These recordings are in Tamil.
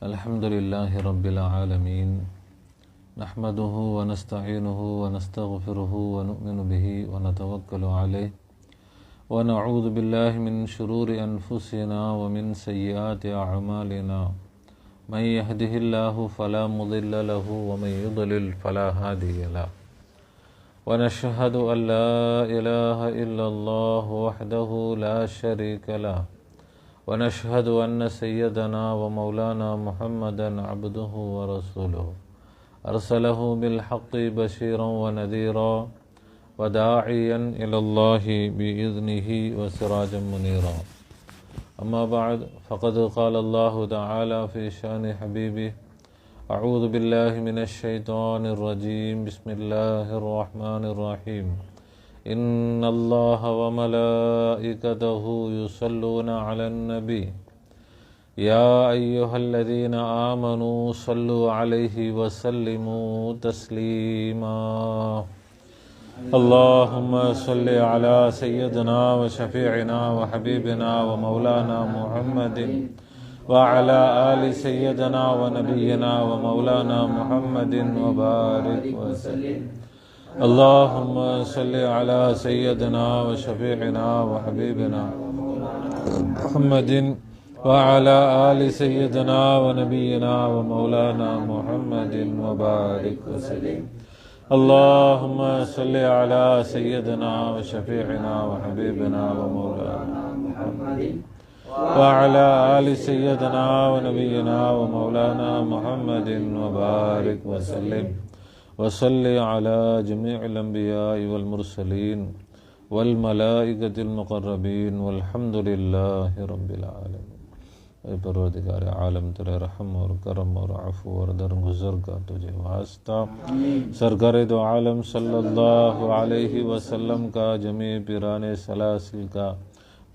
الحمد لله رب العالمين نحمده ونستعينه ونستغفره ونؤمن به ونتوكل عليه ونعوذ بالله من شرور أنفسنا ومن سيئات أعمالنا من يهده الله فلا مضل له ومن يضلل فلا هادي له ونشهد أن لا إله إلا الله وحده لا شريك له ونشهد أن سيدنا ومولانا محمدا عبده ورسوله أرسله بالحق بشيرا ونذيرا وداعيا إلى الله بإذنه وسراجا منيرا أما بعد فقد قال الله تعالى في شأن حبيبه أعوذ بالله من الشيطان الرجيم بسم الله الرحمن الرحيم إن الله وملائكته يصلون على النبي يا أيها الذين آمنوا صلوا عليه وسلموا تسليما اللهم صل على سيدنا وشفيعنا وحبيبنا ومولانا محمد وعلى آل سيدنا ونبينا ومولانا محمد وبارك وسلم اللهم صل على سيدنا وشفيعنا وحبيبنا محمد وعلى آل سيدنا ونبينا ومولانا محمد وبارك وسلم اللهم صل على سيدنا وشفيعنا وحبيبنا ومولانا محمد وعلى آل سيدنا ونبينا ومولانا محمد وبارك وسلم وصل على جميع الأنبياء والمرسلين والملائكة المقربين والحمد لله رب العالمين. परवरदिगार आलम तेरे रहम और करम और अफ़ू और दरगुज़र का तुझे वास्ता सरकार दो आलम सल्लल्लाहु अलैहि वसल्लम का जमी पीराने सलासिल का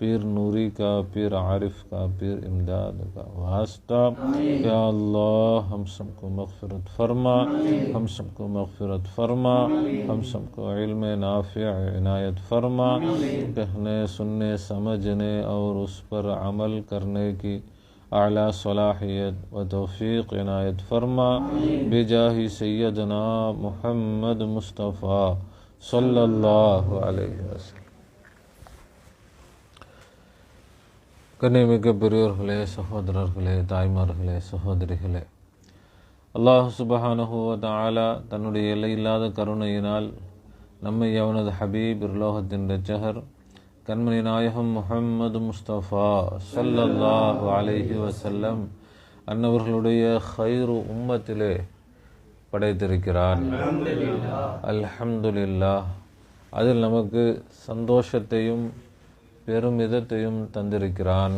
पीर नूरी का पीर आरिफ का पीर इमदाद का वास्ता या अल्लाह हम सबको मग़फ़िरत फरमा हम सबको मग़फ़िरत फरमा हम सबको इल्म नाफ़िअ इनायत फरमा कहने सुनने समझने और उस पर अमल करने की आला सलाहियत व तौफ़ीक़ इनायत फरमा बेजाही सैयदना मुहम्मद मुस्तफ़ा सल्लल्लाहु अलैहि वसल्लम. கண்ணியமிக்க பெரியோர்களே, சகோதரர்களே, தாய்மார்களே, சகோதரிகளே, அல்லாஹ் சுப்ஹானஹு வ தஆலா தன்னுடைய எல்லையில்லாத கருணையினால் நம்மை அவனது ஹபீப் இருலோகத்தின் இரட்சகர் கண்மணி நாயகம் முஹம்மது முஸ்தபா ஸல்லல்லாஹு அலைஹி வஸல்லம் அன்னவர்களுடைய ஹைரு உம்மத்திலே படைத்திருக்கிறான். அல்ஹம்துலில்லாஹ். அதில் நமக்கு சந்தோஷத்தையும் பெருமிதத்தையும் தந்திருக்கிறான்.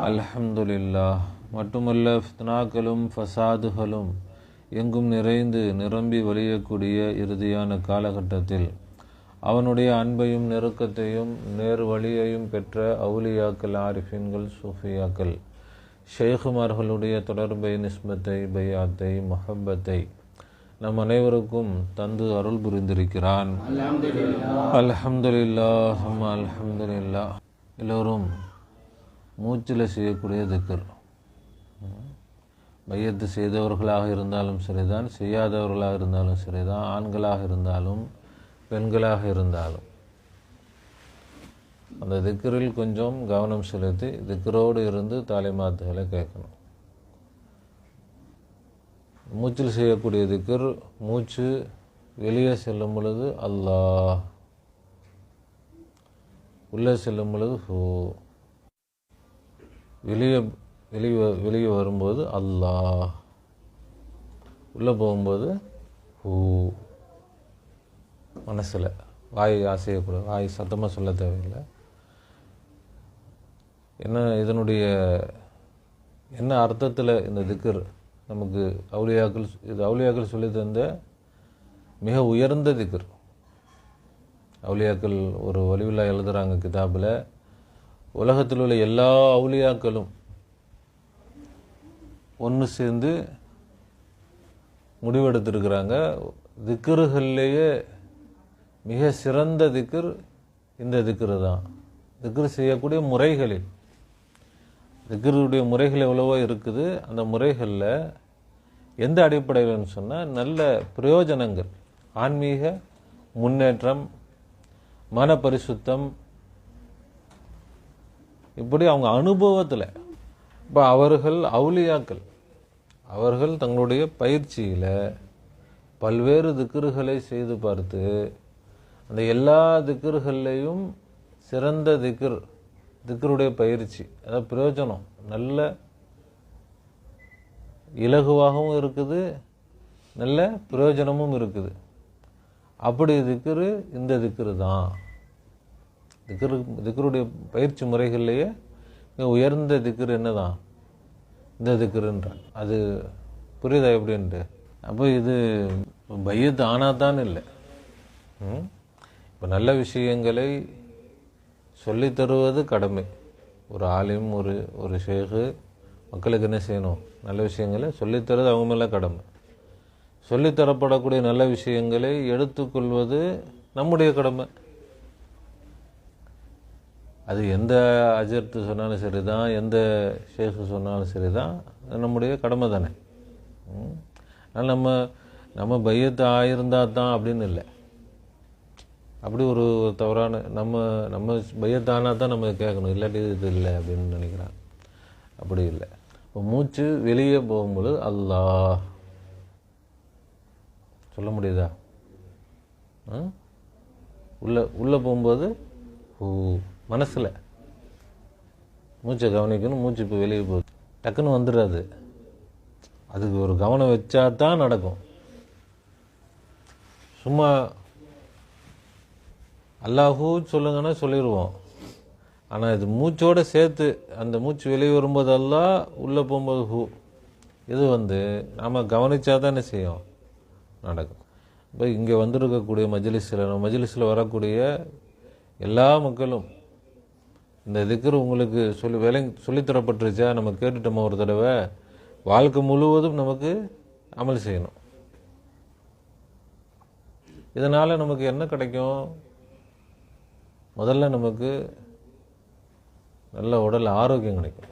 அல்ஹம்துலில்லாஹ். மட்டுமல்ல, ஃபித்னாக்களும் ஃபசாதுகளும் எங்கும் நிறைந்து நிரம்பி வழியக்கூடிய இறுதியான காலகட்டத்தில் அவனுடைய அன்பையும் நெருக்கத்தையும் நேர் வழியையும் பெற்ற அவுலியாக்கள், ஆரிஃபின்கள், சூஃபியாக்கள், ஷேகுமார்களுடைய தொடர்பை, நிஸ்பத்தை, பையாத்தை, முஹப்பத்தை நம் அனைவருக்கும் தந்து அருள் புரிந்திருக்கிறான். அல்ஹம்துலில்லாஹ். அல்ஹம்துலில்லாஹ். எல்லோரும் மூச்சில் செய்யக்கூடிய திக்ர், பையத்து செய்தவர்களாக இருந்தாலும் சரிதான், செய்யாதவர்களாக இருந்தாலும் சரிதான், ஆண்களாக இருந்தாலும் பெண்களாக இருந்தாலும் அந்த திக்ரில் கொஞ்சம் கவனம் செலுத்தி திக்ரோடு இருந்து தாலிமாத்துகளை கேட்கணும். மூச்சில் செய்யக்கூடிய திக்ர், மூச்சு வெளியே செல்லும் பொழுது அல்லாஹ், உள்ளே செல்லும் பொழுது ஹூ, வெளியே வரும்போது அல்லாஹ், உள்ளே போகும்போது ஹூ. மனசில் வாய் அசையக்கூடாது, வாய் சத்தமாக சொல்ல தேவையில்லை. இதனுடைய என்ன அர்த்தத்தில் இந்த திக்ர் நமக்கு அவுலியாக்கள் சொல்லி தந்த மிக உயர்ந்த திக்ர். அவுலியாக்கள் ஒரு வலிவுல்லா எழுதுகிறாங்க கிதாபில், உலகத்தில் உள்ள எல்லா அவுலியாக்களும் ஒன்று சேர்ந்து முடிவெடுத்திருக்கிறாங்க, திக்ருகள்லேயே மிக சிறந்த திக்ர் இந்த திக்ரு தான். திக்ரு செய்யக்கூடிய முறைகளில் திக்ருடைய முறைகள் எவ்வளவோ இருக்குது. அந்த முறைகளில் எந்த அடிப்படையில்னு சொன்னால் நல்ல பிரயோஜனங்கள், ஆன்மீக முன்னேற்றம், மன பரிசுத்தம், இப்படி அவங்க அனுபவத்தில். இப்போ அவர்கள் அவுலியாக்கள், அவர்கள் தங்களுடைய பயிற்சியில் பல்வேறு திக்ருகளை செய்து பார்த்து அந்த எல்லா திக்ருகள்லேயும் சிறந்த திக்ருடைய பயிற்சி, அதாவது பிரயோஜனம் நல்ல இலகுவாகவும் இருக்குது, நல்ல பிரயோஜனமும் இருக்குது. அப்படி திக்ரு இந்த திக்ரு தான். திக்ருடைய பயிற்சி முறைகள்லேயே உயர்ந்த திக்ரு என்ன தான் இந்த திக்ருன்றான். அது புரியுதா எப்படின்ட்டு? அப்போ இது பையத்து ஆனாதான் இல்லை. இப்போ நல்ல விஷயங்களை சொல்லித்தருவது கடமை. ஒரு ஆலிம், ஒரு ஷேகு மக்களுக்கு என்ன செய்யணும்? நல்ல விஷயங்களை சொல்லித்தருவது அவங்க மேலே கடமை. சொல்லித்தரப்படக்கூடிய நல்ல விஷயங்களை எடுத்துக்கொள்வது நம்முடைய கடமை. அது எந்த அஜர்த்து சொன்னாலும் சரி தான், எந்த ஷேக்கு சொன்னாலும் சரி தான், நம்முடைய கடமை தானே. அதனால் நம்ம பையத்து ஆயிருந்தால் தான் அப்படின்னு இல்லை. அப்படி ஒரு தவறான நம்ம பையத்தானா தான் நம்ம கேட்கணும், இல்லாட்டி இது இல்லை அப்படின்னு நினைக்கிறான். அப்படி இல்லை. இப்போ மூச்சு வெளியே போகும்போது அல்லாஹ் சொல்ல முடியுதா? உள்ளே போகும்போது மனசில் மூச்சை கவனிக்கணும். மூச்சு இப்போ வெளியே போகுது, டக்குன்னு வந்துடாது. அதுக்கு ஒரு கவனம் வச்சா தான் நடக்கும். சும்மா அல்லாஹூ சொல்லுங்கன்னா சொல்லிடுவோம். ஆனால் இது மூச்சோடு சேர்த்து அந்த மூச்சு வெளியே வரும்போது அல்லாஹ், உள்ளே போகும்போது ஹூ, இது நாம் கவனித்தா தான் என்ன செய்யும்? நடக்கும். இப்போ இங்கே வந்திருக்கக்கூடிய மஜ்லிஸில் வரக்கூடிய எல்லா மக்களும் இந்த திக்ரு உங்களுக்கு சொல்லித்தரப்பட்டுருச்சா? நம்ம கேட்டுட்டோமா ஒரு தடவை? வாழ்க்கை முழுவதும் நமக்கு அமல் செய்யணும். இதனால் நமக்கு என்ன கிடைக்கும்? முதல்ல நமக்கு நல்ல உடல் ஆரோக்கியம் கிடைக்கும்.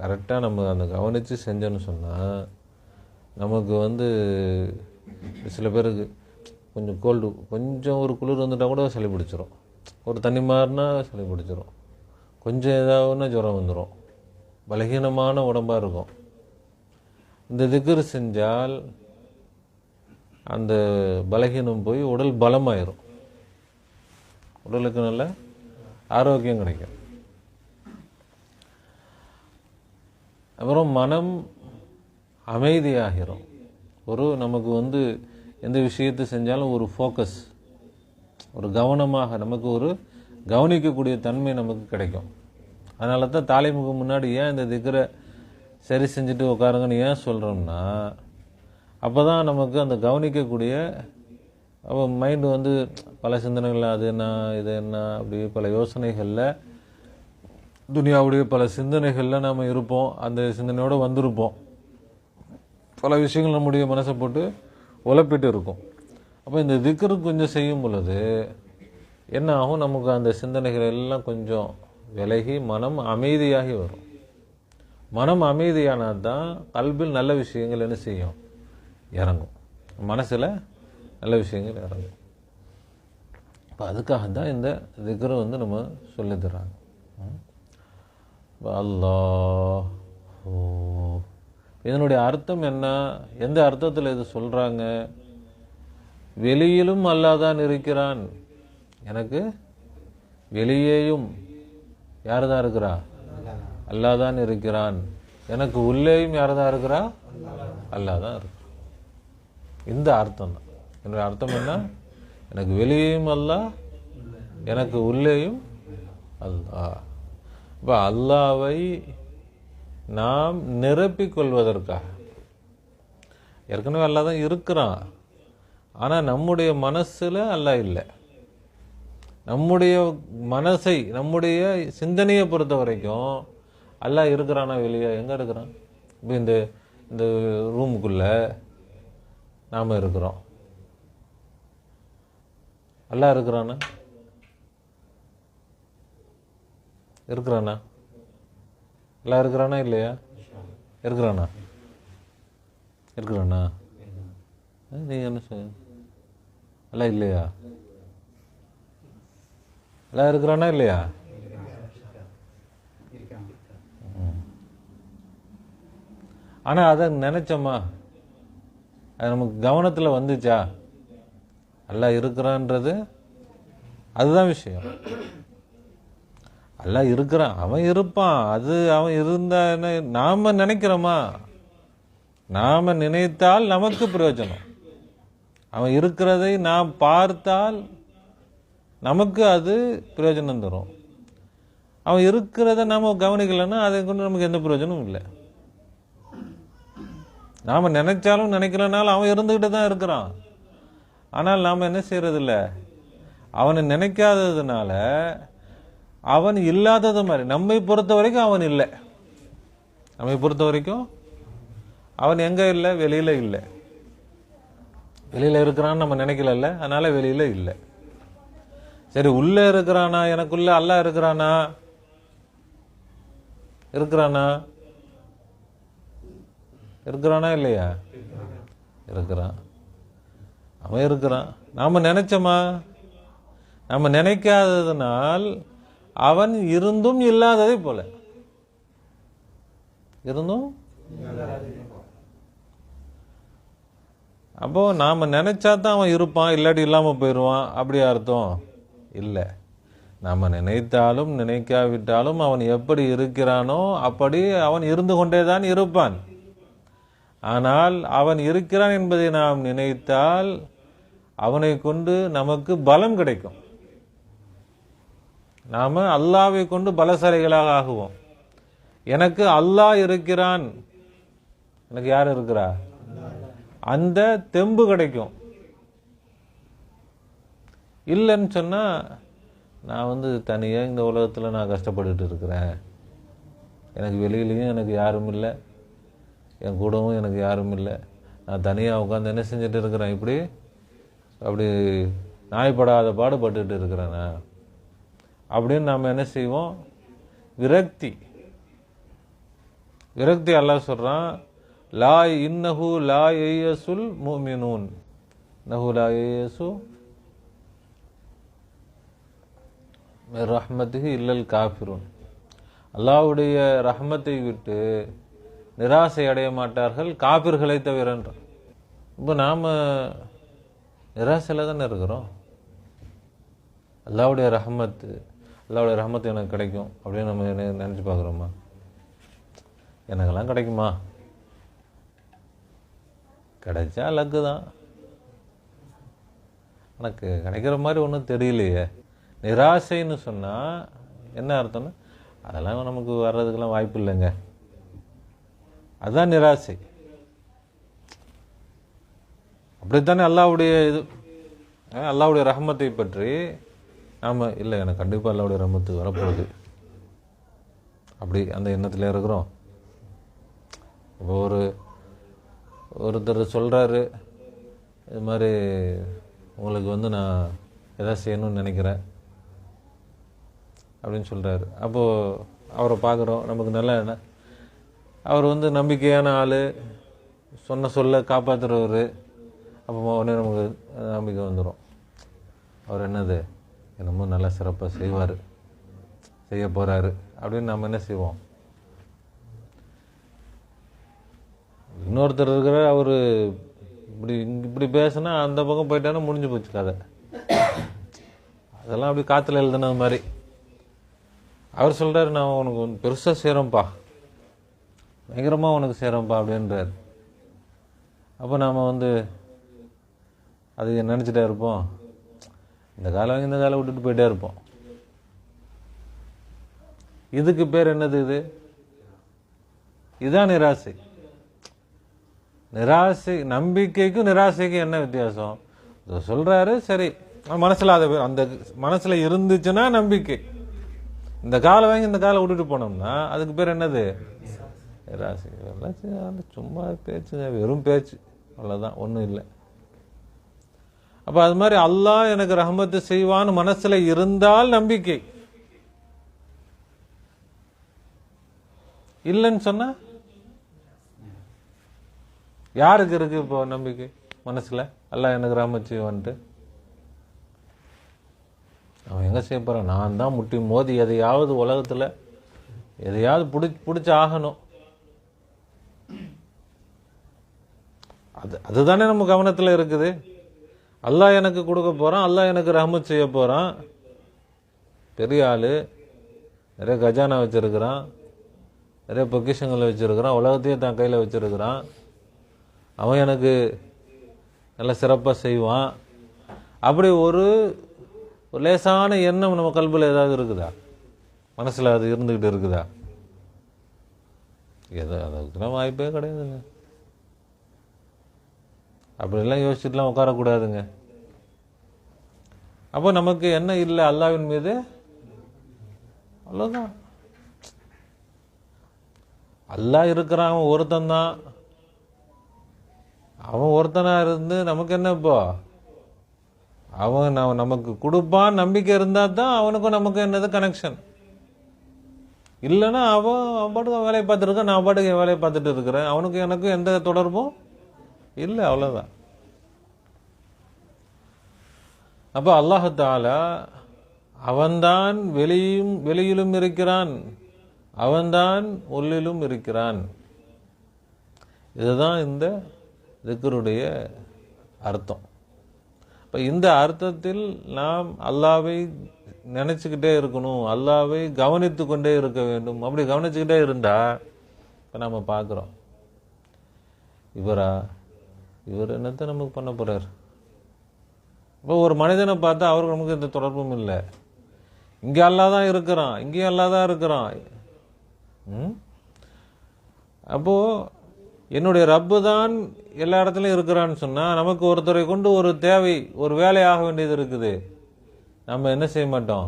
கரெக்டாக நம்ம அந்த கவனித்து செஞ்சோன்னு சொன்னால் நமக்கு சில பேருக்கு கொஞ்சம் கோல்டு, கொஞ்சம் ஒரு குளிர் வந்துட்டால் கூட சளி பிடிச்சிரும். ஒரு தண்ணி மாறினா சளி பிடிச்சிரும். கொஞ்சம் ஏதாவதுன்னா ஜுரம் வந்துடும். பலகீனமான உடம்பாக இருக்கும். இந்த திக்ரு செஞ்சால் அந்த பலகீனம் போய் உடல் பலமாயிரும். உடலுக்கு நல்ல ஆரோக்கியம் கிடைக்கும். அப்புறம் மனம் அமைதியாகிறோம். நமக்கு எந்த விஷயத்தை செஞ்சாலும் ஒரு ஃபோக்கஸ், ஒரு கவனமாக நமக்கு ஒரு கவனிக்கக்கூடிய தன்மை நமக்கு கிடைக்கும். அதனால தான் தாலிமுக்கு முன்னாடி ஏன் இந்த திக்ரை சரி செஞ்சுட்டு உட்காருங்கன்னு ஏன் சொல்கிறோம்னா, அப்போ தான் நமக்கு அந்த கவனிக்கக்கூடிய மைண்டு பல சிந்தனைகள், அது என்ன இது என்ன, அப்படி பல யோசனைகளில், துனியாவுடைய பல சிந்தனைகளில் நாம் இருப்போம். அந்த சிந்தனையோடு வந்திருப்போம். பல விஷயங்கள் நம்முடைய மனசை போட்டு உழப்பிட்டு இருக்கும். அப்போ இந்த திக்ரு கொஞ்சம் செய்யும் பொழுது என்ன ஆகும்? நமக்கு அந்த சிந்தனைகள் எல்லாம் கொஞ்சம் விலகி மனம் அமைதியாகி வரும். மனம் அமைதியானால் தான் கல்பில் நல்ல விஷயங்கள் என்ன செய்யும்? இறங்கும். மனசில் நல்ல விஷயங்கள் இறங்கும். இப்போ அதுக்காக தான் இந்த திக்ரு நம்ம சொல்லித்தராங்க. அல்லாஹ், இதனுடைய அர்த்தம் என்ன? எந்த அர்த்தத்தில் இது சொல்கிறாங்க? வெளியிலும் அல்லாஹ் தான் இருக்கிறான். எனக்கு வெளியேயும் யார் தான் இருக்கிறா? அல்லாஹ் தான் இருக்கிறான். எனக்கு உள்ளேயும் யார் தான் இருக்கிறா? அல்லாஹ் தான் இருக்கிறான். இந்த அர்த்தம் தான். என்னுடைய அர்த்தம் என்ன? எனக்கு வெளியேயும் அல்லாஹ், எனக்கு உள்ளேயும் அல்லாஹ். இப்போ அல்லாவை நாம் நிரப்பிக் கொள்வதற்காக, ஏற்கனவே அல்லாஹ் தான் இருக்கிறான். ஆனால் நம்முடைய மனசில் அல்லாஹ் இல்லை. நம்முடைய மனசை, நம்முடைய சிந்தனையை பொறுத்த வரைக்கும் அல்லாஹ் இருக்கிறானா வெளியே? எங்கே இருக்கிறான்? இப்போ இந்த ரூமுக்குள்ளே நாம் இருக்கிறோம். அல்லாஹ் இருக்கிறானா? இருக்கிறானா? எல்லாம் இருக்கிறானா இல்லையா? இருக்கிறானா? இருக்கிறானா? நீங்கள் என்ன சொல்ல? எல்லாம் இல்லையா? எல்லாம் இருக்கிறானா இல்லையா? ஆனால் அதை நினைச்சோமா? அது நமக்கு கவனத்தில் வந்துச்சா? எல்லாம் இருக்கிறான்றது அதுதான் விஷயம். எல்லாம் இருக்கிறான், அவன் இருப்பான், அது அவன் இருந்தா என்ன? நாம நினைக்கிறோமா? நாம நினைத்தால் நமக்கு பிரயோஜனம். அவன் இருக்கிறதை நாம் பார்த்தால் நமக்கு அது பிரயோஜனம் தரும். அவன் இருக்கிறத நாம கவனிக்கலைன்னா அதை கொண்டு நமக்கு எந்த பிரயோஜனமும் இல்லை. நாம நினைச்சாலும் நினைக்கலனாலும் அவன் இருந்துகிட்டு தான் இருக்கிறான். ஆனால் நாம் என்ன செய்யறதில்ல, அவனை நினைக்காததுனால அவன் இல்லாதது மாதிரி. நம்மை பொறுத்த வரைக்கும் அவன் இல்லை. நம்மை பொறுத்த வரைக்கும் அவன் எங்க இல்லை? வெளியில இல்லை. வெளியில இருக்கிறான்னு நம்ம நினைக்கல, அதனால வெளியில இல்லை. சரி, உள்ள இருக்கிறானா? எனக்குள்ள அல்லாஹ் இருக்கிறானா? இருக்கிறானா? இருக்கிறானா இல்லையா? இருக்கிறான், அவன் இருக்கிறான். நாம நினைச்சோமா? நம்ம நினைக்காததுனால் அவன் இருந்தும் இல்லாததை போல. இருந்தும் அப்போ நாம நினைச்சா தான் அவன் இருப்பான், இல்லாட்டி இல்லாம போயிடுவான். அப்படியா அர்த்தம்? இல்லை. நாம நினைத்தாலும் நினைக்காவிட்டாலும் அவன் எப்படி இருக்கிறானோ அப்படி அவன் இருந்து கொண்டேதான் இருப்பான். ஆனால் அவன் இருக்கிறான் என்பதை நாம் நினைத்தால் அவனை கொண்டு நமக்கு பலம் கிடைக்கும். நாம அல்லாவை கொண்டு பலசாலிகளாக ஆகுவோம். எனக்கு அல்லாஹ் இருக்கிறான், எனக்கு யார் இருக்கிறா, அந்த தெம்பு கிடைக்கும். இல்லைன்னு சொன்னா நான் தனியா இந்த உலகத்துல நான் கஷ்டப்பட்டுட்டு இருக்கிறேன், எனக்கு வெளியிலையும் எனக்கு யாரும் இல்லை, என் கூடவும் எனக்கு யாரும் இல்லை, நான் தனியாக உட்காந்து என்ன செஞ்சுட்டு இருக்கிறேன், இப்படி அப்படி நாய்ப்படாத பாடுபட்டுட்டு இருக்கிறேன்னா அப்படின்னு நாம் என்ன செய்வோம்? விரக்தி. விரக்தி அல்லாஹ் சொல்றான், லா இன்னஹு லா யயசுல் முஃமினூன், இன்னஹு லா யயசு மிர் ரஹ்மத்திஹி இல்லல் காஃபிரூன். அல்லாஹ்வுடைய ரஹ்மத்தை விட்டு நிராசை அடைய மாட்டார்கள் காபிர்களை தவிரன்றான். இப்போ நாம நிராசையில் தானே இருக்கிறோம். அல்லாஹ்வுடைய ரஹ்மத்து எனக்கு கிடைக்கும் அப்படின்னு நம்ம நினச்சி பார்க்குறோமா? எனக்கெல்லாம் கிடைக்குமா? கிடைச்சா லக்கு தான், எனக்கு கிடைக்கிற மாதிரி ஒன்றும் தெரியலையே. நிராசைன்னு சொன்னால் என்ன அர்த்தம்னா, அதெல்லாம் நமக்கு வர்றதுக்கெல்லாம் வாய்ப்பு இல்லைங்க, அதுதான் நிராசை. அப்படித்தானே அல்லாஹ்வுடைய ரஹ்மத்தை பற்றி நாம இல்லை, எனக்கு கண்டிப்பாக அல்லாஹ்வுடைய ரஹ்மத்து வரப்போகுது அப்படி அந்த எண்ணத்தில் இருக்கிறோம். இப்போ ஒருத்தர் சொல்கிறாரு, இது மாதிரி உங்களுக்கு நான் எதாவது செய்யணும்னு நினைக்கிறேன் அப்படின்னு சொல்கிறாரு. அப்போது அவரை பார்க்குறோம், நமக்கு நல்ல என்ன, அவர் நம்பிக்கையான ஆள், சொல்ல காப்பாற்றுறவர். அப்போ உடனே நமக்கு நம்பிக்கை வந்துடும், அவர் என்னது என்னமோ நல்லா சிறப்பாக செய்ய போகிறாரு அப்படின்னு நம்ம என்ன செய்வோம்? இன்னொருத்தர் இருக்கிற அவர் இப்படி பேசுனா அந்த பக்கம் போயிட்டானா முடிஞ்சு போச்சு கதை. அதெல்லாம் அப்படி காற்றுல எழுதுனது மாதிரி. அவர் சொல்கிறாரு, நான் உனக்கு பெருசாக செய்கிறேன்ப்பா, பயங்கரமாக உனக்கு செய்கிறேன்ப்பா அப்படின்றார். அப்போ நாம் அது நினச்சிட்டே இருப்போம், இந்த காலம் இந்த காலம் விட்டுட்டு போயிட்டே இருப்போம். இதுக்கு பேர் என்னது? இதுதான் நிராசை. நிராசை, நம்பிக்கைக்கும் நிராசைக்கும் என்ன வித்தியாசம்? சொல்றாரு, சரி, மனசுல அந்த மனசுல இருந்துச்சுன்னா நம்பிக்கை. இந்த காலை வாங்கி இந்த காலை விட்டுட்டு போனோம்னா அதுக்கு பேர் என்னது? நிராசை. சும்மா பேச்சுங்க, வெறும் பேச்சு, அவ்வளவுதான், ஒன்றும் இல்லை. அப்ப அது மாதிரி அல்லாஹ் எனக்கு ரஹ்மத்து செய்வான்னு மனசுல இருந்தால் நம்பிக்கை. இல்லைன்னு சொன்னா யாருக்கு இருக்கு இப்போ நம்பிக்கை மனசுல? அல்லாஹ் எனக்கு ரஹ்மத் செய்வான்ட்டு அவன் எங்க செய்ய போறான்? நான் தான் முட்டி மோதி எதையாவது உலகத்துல எதையாவது பிடிச்சி ஆகணும். அதுதானே நம்ம கவனத்துல இருக்குது. அல்லாஹ் எனக்கு கொடுக்க போறான், அல்லாஹ் எனக்கு ரஹ்மத் செய்ய போறான். பெரிய ஆளு, நிறைய கஜானா வச்சிருக்கிறான், நிறைய பொக்கிஷங்களை வச்சிருக்கிறான், உலகத்தையே தான் கையில் வச்சிருக்கிறான். அவன் எனக்கு நல்ல சிறப்பாக செய்வான். அப்படி ஒரு லேசான எண்ணம் நம்ம கல்வியில் ஏதாவது இருக்குதா? மனசில் அது இருந்துக்கிட்டு இருக்குதா? எதோ அதுக்குலாம் வாய்ப்பே கிடையாதுங்க. அப்படிலாம் யோசிச்சுட்டுலாம் உட்காரக்கூடாதுங்க. அப்போ நமக்கு என்ன இல்லை அல்லாஹ்வின் மீது? அவ்வளோதான். அல்லாஹ் இருக்கிறான், அவன் ஒருத்தன் தான். அவன் ஒருத்தனா இருந்து நமக்கு என்ன? இப்போ அவன் நமக்கு கொடுப்பான் நம்பிக்கை இருந்தா தான் அவனுக்கும் நமக்கு என்னது கனெக்ஷன். இல்லைன்னா அவன் பாட்டுக்கு வேலையை பார்த்துட்டு இருக்கான், நான் பாட்டுக்கு வேலையை பார்த்துட்டு இருக்கிறேன். அவனுக்கு எனக்கும் எந்த தொடர்பும் இல்லை. அவ்வளோதான். அப்போ அல்லாஹ் தஆலா அவன்தான் வெளியிலும் இருக்கிறான், அவன்தான் உள்ளிலும் இருக்கிறான். இதுதான் இந்த திக்ருடைய அர்த்தம். இப்போ இந்த அர்த்தத்தில் நாம் அல்லாஹ்வை நினைச்சுக்கிட்டே இருக்கணும், அல்லாஹ்வை கவனித்து கொண்டே இருக்க வேண்டும். அப்படி கவனிச்சுக்கிட்டே இருந்தா இப்போ நம்ம பார்க்குறோம், இவர் என்னத்தை நமக்கு பண்ண போறார்? இப்போ ஒரு மனிதனை பார்த்தா அவருக்கு நமக்கு எந்த தொடர்பும் இல்லை. இங்கே அல்லாஹ் தான் இருக்கிறான், இங்கேயும் அல்லாஹ் தான் இருக்கிறான். அப்போ என்னுடைய ரப்பு தான் எல்லா இடத்துலையும் இருக்கிறான்னு சொன்னா நமக்கு ஒருத்தரை கொண்டு ஒரு தேவை, ஒரு வேலையாக வேண்டியது இருக்குது. நம்ம என்ன செய்ய மாட்டோம்?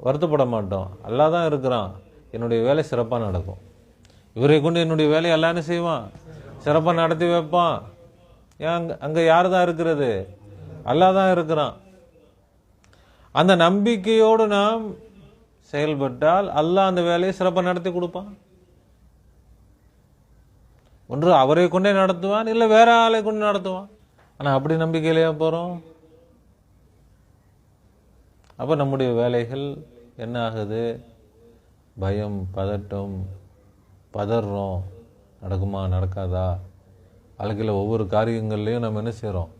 வருத்தப்பட மாட்டோம். அல்லாஹ் தான் இருக்கிறான், என்னுடைய வேலை சிறப்பாக நடக்கும். இவரை கொண்டு என்னுடைய வேலையை அல்லாஹ் என்ன செய்வான்? சிறப்பாக நடத்தி வைப்பான். ஏன்? அங்கே யார் தான் இருக்கிறது? அல்லாஹ் தான் இருக்கிறான். அந்த நம்பிக்கையோடு நாம் செயல்பட்டால் அல்லாஹ் அந்த வேலையை சிறப்பாக நடத்தி கொடுப்பான். ஒன்று அவரை கொண்டே நடத்துவான், இல்லை வேற ஆளை கொண்டு நடத்துவான். ஆனால் அப்படி நம்பிக்கையிலேயே போகிறோம். அப்போ நம்முடைய வேலைகள் என்ன ஆகுது? பயம், பதட்டம், பதறோம். நடக்குமா நடக்காதா? வாழ்க்கையில் ஒவ்வொரு காரியங்கள்லையும் நம்ம என்ன செய்கிறோம்?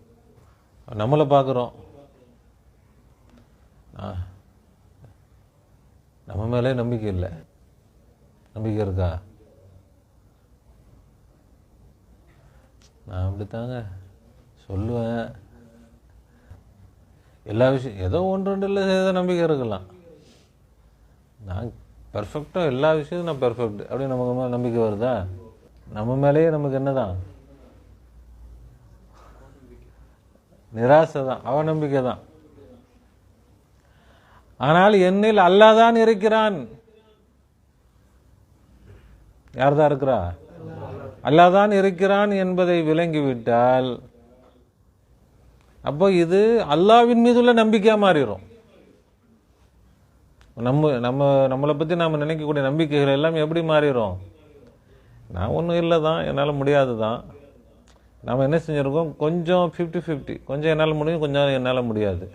நம்மளை பார்க்குறோம். நம்ம மேலே நம்பிக்கை இல்லை. நம்பிக்கை இருக்கா? நான் அப்படித்தாங்க சொல்லுவேன். எல்லா விஷயம் ஏதோ ஒன்று ரெண்டு இல்லை ஏதோ நம்பிக்கை இருக்கலாம். நான் பெர்ஃபெக்டாக எல்லா விஷயத்தையும் நான் பெர்ஃபெக்ட் அப்படி நமக்கு மேலே நம்பிக்கை வருதா? நம்ம மேலேயே நமக்கு என்னதான்? நிராசை தான், அவநம்பிக்கை தான். ஆனால் என்னில் அல்லாஹ் தான் இருக்கிறான். யார் தான் இருக்கிறா? அல்லாஹ் தான் இருக்கிறான் என்பதை விளங்கிவிட்டால் அப்போ இது அல்லாஹ்வின் மீதுள்ள நம்பிக்கையா மாறிடும். நம்மளை பற்றி நாம் நினைக்கக்கூடிய நம்பிக்கைகள் எல்லாம் எப்படி மாறிடும்? நான் ஒன்றும் இல்லை தான், என்னால் முடியாது தான். நாம் என்ன செஞ்சுருக்கோம்? கொஞ்சம் 50-50, கொஞ்சம் என்னால் முடியும், கொஞ்சம் என்னால் முடியாது.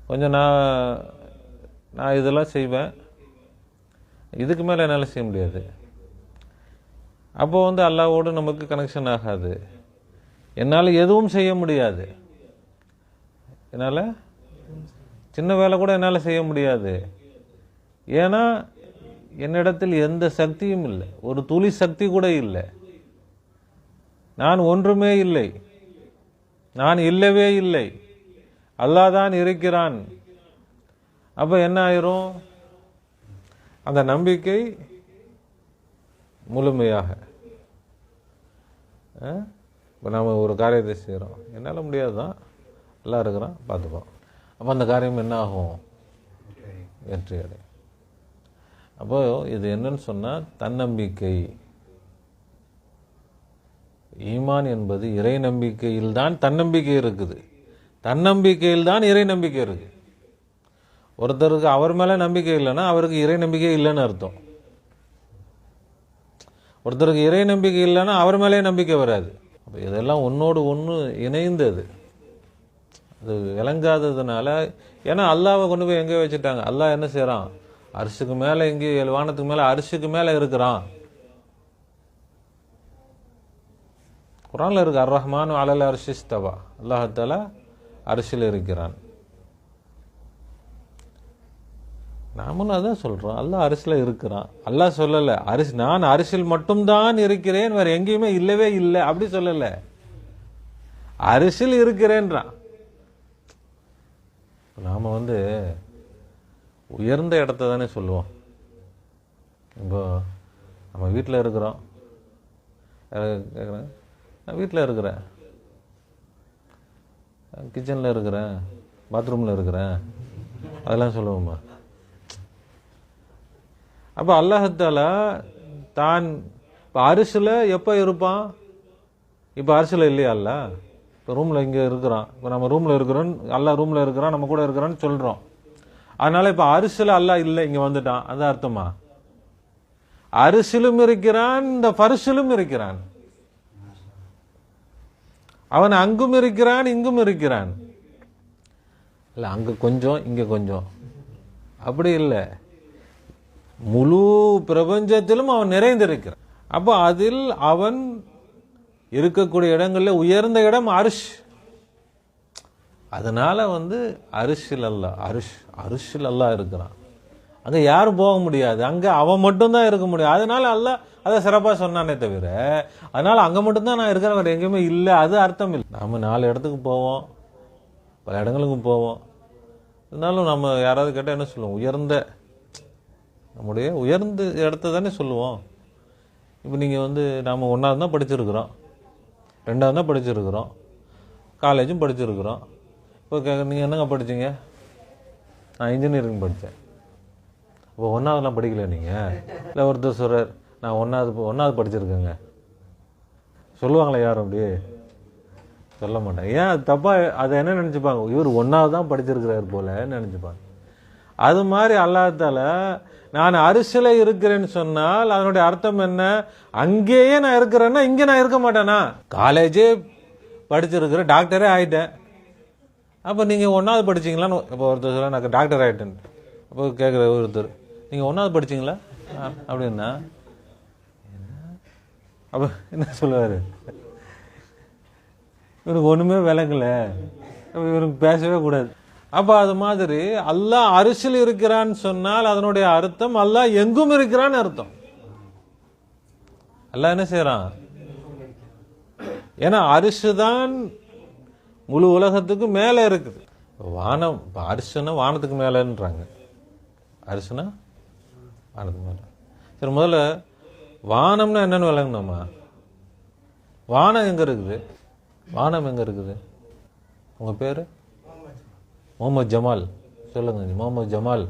கொஞ்சம் நான் இதெல்லாம் செய்வேன், இதுக்கு மேலே என்னால் செய்ய முடியாது. அப்போது அல்லாஹ்வோடு நமக்கு கனெக்ஷன் ஆகாது. என்னால் எதுவும் செய்ய முடியாது. என்னால் சின்ன வேலை கூட என்னால் செய்ய முடியாது. ஏன்னா என்னிடத்தில் எந்த சக்தியும் இல்லை, ஒரு துளி சக்தி கூட இல்லை. நான் ஒன்றுமே இல்லை, நான் இல்லவே இல்லை, அல்லாஹ் தான் இருக்கிறான். அப்போ என்ன ஆயிரும்? அந்த நம்பிக்கை முழுமையாக. இப்போ நாம் ஒரு காரியத்தை செய்கிறோம், என்னால் முடியாது தான், எல்லாம் இருக்கிறான், பார்த்துப்போம். அப்போ அந்த காரியம் என்ன ஆகும்? வெற்றி அடையும். அப்போ இது என்னன்னு சொன்னால் தன்னம்பிக்கை. ஈமான் என்பது இறை நம்பிக்கையில் தான் தன்னம்பிக்கை இருக்குது, தன்னம்பிக்கையில் தான் இறை நம்பிக்கை இருக்கு. ஒருத்தருக்கு அவர் மேலே நம்பிக்கை இல்லைன்னா அவருக்கு இறை நம்பிக்கை இல்லைன்னு அர்த்தம். ஒருத்தருக்கு இறை நம்பிக்கை இல்லைன்னா அவர் மேலே நம்பிக்கை வராது. அப்போ இதெல்லாம் ஒன்றோடு ஒன்று இணைந்தது. அது விளங்காததுனால, ஏன்னா அல்லாவை கொண்டு போய் எங்கே வச்சுட்டாங்க. அல்லாஹ் என்ன செய்கிறான்? அரிசுக்கு மேலே, எங்கே வானத்துக்கு மேலே, அரிசுக்கு மேலே இருக்கிறான். குர்ஆன்ல இருக்கு, அர் ரஹ்மான் அலல் அர்ஷி இஸ்தவா, அல்லாஹ் அரிசில் இருக்கிறான். நாமளும் அதான் சொல்கிறோம், அல்லாஹ் அரிசில் இருக்கிறான். அல்லாஹ் சொல்லலை நான் அரிசில் மட்டும்தான் இருக்கிறேன், வேறு எங்கேயுமே இல்லவே இல்லை அப்படி சொல்லலை, அரிசில் இருக்கிறேன்றான். நாம் உயர்ந்த இடத்த தானே சொல்லுவோம். இப்போ நம்ம வீட்டில் இருக்கிறோம், கேட்குறேன், நான் வீட்டில் இருக்கிறேன், கிச்சனில் இருக்கிறேன், பாத்ரூமில் இருக்கிறேன், அதெல்லாம் சொல்லுவோம்மா. அப்போ அல்லாஹ்தாலா தான் இப்போ அரிசில் எப்போ இருப்பான்? இப்போ அரிசில் இல்லையா? அல்லாஹ் இப்போ ரூமில் இங்கே இருக்கிறான், இப்போ நம்ம ரூமில் இருக்கிறோம், அல்லாஹ் ரூமில் இருக்கிறான், நம்ம கூட இருக்கிறான்னு சொல்கிறோம். அதனால் இப்போ அரிசில் அல்லாஹ் இல்லை, இங்கே வந்துட்டான், அது அர்த்தமா? அரிசிலும் இருக்கிறான், இந்த பரிசிலும் இருக்கிறான். அவன் அங்கும் இருக்கிறான், இங்கும் இருக்கிறான். இல்லை அங்கே கொஞ்சம் இங்கே கொஞ்சம் அப்படி இல்லை, முழு பிரபஞ்சத்திலும் அவன் நிறைந்திருக்கிறான். அப்போ அதில் அவன் இருக்கக்கூடிய இடங்களில் உயர்ந்த இடம் அரிஷ். அதனால அரிசில் அல்லாஹ், அரிசில் அல்லாஹ் இருக்கிறான். அங்கே யாரும் போக முடியாது, அங்கே அவன் மட்டும்தான் இருக்க முடியும். அதனால அல்லாஹ் அதை சிறப்பாக சொன்னானே தவிர, அதனால அங்கே மட்டும்தான் நான் இருக்கிறேன், வேறு எங்கேயுமே இல்லை, அது அர்த்தம் இல்லை. நம்ம 4 இடத்துக்கு போவோம், பல இடங்களுக்கு போவோம். இருந்தாலும் நம்ம யாராவது கேட்டால் என்ன சொல்லுவோம்? உயர்ந்த, நம்முடைய உயர்ந்த இடத்த தானே சொல்லுவோம். இப்போ நீங்கள் நாம் 1வது தான் படிச்சிருக்கிறோம், 2வது தான் படிச்சிருக்கிறோம், காலேஜும் படிச்சிருக்கிறோம். இப்போ நீங்கள் என்னங்க படித்தீங்க? நான் இன்ஜினியரிங் படித்தேன். இப்போ 1வதுலாம் படிக்கல நீங்கள்? இல்லை ஒருத்தர் சொல்கிறார், நான் 1வது படிச்சிருக்கேங்க. சொல்லுவாங்களே யாரும்? அப்படி சொல்ல மாட்டாங்க. ஏன்? அது தப்பாக அதை என்ன நினச்சிப்பாங்க? இவர் 1வது தான் படிச்சிருக்கிறார் போலன்னு நினச்சிப்பாங்க. அது மாதிரி அல்லாஹ்தாலா நான் அரிசில இருக்கிறேன்னு சொன்னால் அதனுடைய அர்த்தம் என்ன? அங்கேயே நான் இருக்கிறேன்னா இங்கே நான் இருக்க மாட்டேனா? காலேஜே படிச்சிருக்கிறேன், டாக்டரே ஆகிட்டேன். அப்போ நீங்கள் 1வது படிச்சிங்களான்னு இப்போ ஒருத்தர் சொல்ல, நான் டாக்டர் ஆகிட்டேன். அப்போ கேட்குற ஒருத்தர், நீங்கள் 1வது படிச்சிங்களா அப்படின்னா அப்போ என்ன சொல்லுவார்? இவனுக்கு ஒன்றுமே விளங்கலை, இவனுக்கு பேசவே கூடாது. அப்போ அது மாதிரி அல்லாஹ் அரிசில் இருக்கிறான்னு சொன்னால் அதனுடைய அர்த்தம் அல்லாஹ் எங்கும் இருக்கிறான்னு அர்த்தம். அல்லாஹ் என்ன செய்யறான்? ஏன்னா அரிசி தான் முழு உலகத்துக்கு மேலே இருக்குது. வானம், இப்போ அரிசினா வானத்துக்கு மேலேன்றாங்க, அரிசினா வானத்துக்கு மேலே. சரி, முதல்ல வானம்னா என்னன்னு விளங்கணுமா? வானம் எங்கே இருக்குது? வானம் எங்கே இருக்குது? உங்கள் பேர்? முகமது ஜமால். சொல்லுங்க, முகமது ஜமால்.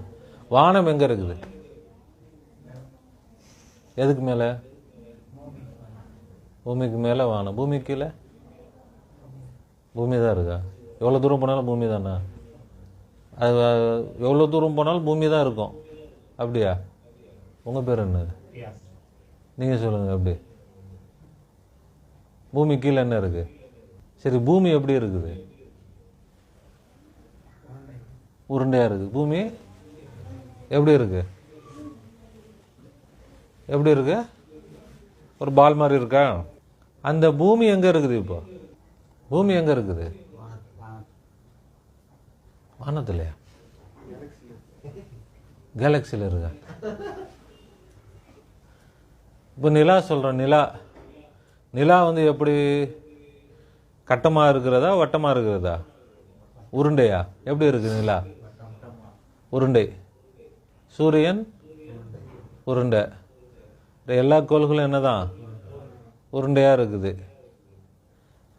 வானம் எங்கே இருக்குது? எதுக்கு மேலே? பூமிக்கு மேலே வானம். பூமிக்கு கீழே பூமி தான் இருக்கா? எவ்வளோ தூரம் போனாலும் பூமி தானா? அது எவ்வளோ தூரம் போனாலும் பூமி தான் இருக்கும். அப்படியா? உங்கள் பேர் என்ன? நீங்கள் சொல்லுங்கள். அப்படி பூமி கீழே என்ன இருக்குது? சரி, பூமி எப்படி இருக்குது? உருண்டையாக இருக்குது. பூமி எப்படி இருக்கு? எப்படி இருக்கு? ஒரு பால் மாதிரி இருக்கா? அந்த பூமி எங்கே இருக்குது? இப்போ பூமி எங்கே இருக்குது? வானத்துலையா? கேலக்சியில் இருக்கா? இப்போ நிலா சொல்கிறோம். நிலா எப்படி கட்டமாக இருக்கிறதா வட்டமாக இருக்கிறதா? உருண்டையா? எப்படி இருக்குது நிலா? உருண்டை. சூரியன் உருண்டை. எல்லா கோள்களும் என்னதான்? உருண்டையாக இருக்குது.